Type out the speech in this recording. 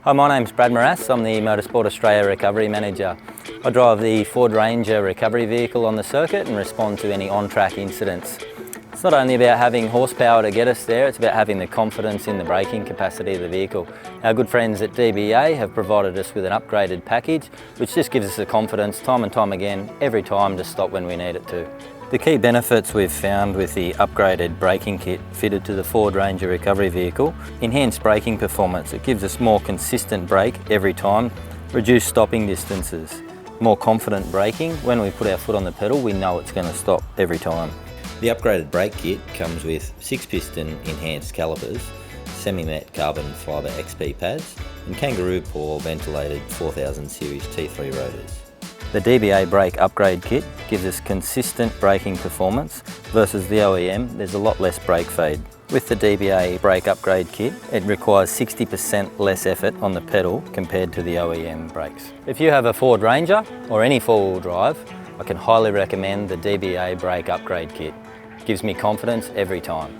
Hi, my name's Brad Moras. I'm the Motorsport Australia Recovery Manager. I drive the Ford Ranger recovery vehicle on the circuit and respond to any on-track incidents. It's not only about having horsepower to get us there, it's about having the confidence in the braking capacity of the vehicle. Our good friends at DBA have provided us with an upgraded package, which just gives us the confidence time and time again, every time, to stop when we need it to. The key benefits we've found with the upgraded braking kit fitted to the Ford Ranger recovery vehicle: enhanced braking performance. It gives us more consistent brake every time, reduced stopping distances, more confident braking. When we put our foot on the pedal, we know it's going to stop every time. The upgraded brake kit comes with 6-piston enhanced calipers, semi-matte carbon fibre XP pads and kangaroo paw ventilated 4000 series T3 rotors. The DBA brake upgrade kit gives us consistent braking performance versus the OEM. There's a lot less brake fade. With the DBA brake upgrade kit, it requires 60% less effort on the pedal compared to the OEM brakes. If you have a Ford Ranger or any four-wheel drive, I can highly recommend the DBA brake upgrade kit. It gives me confidence every time.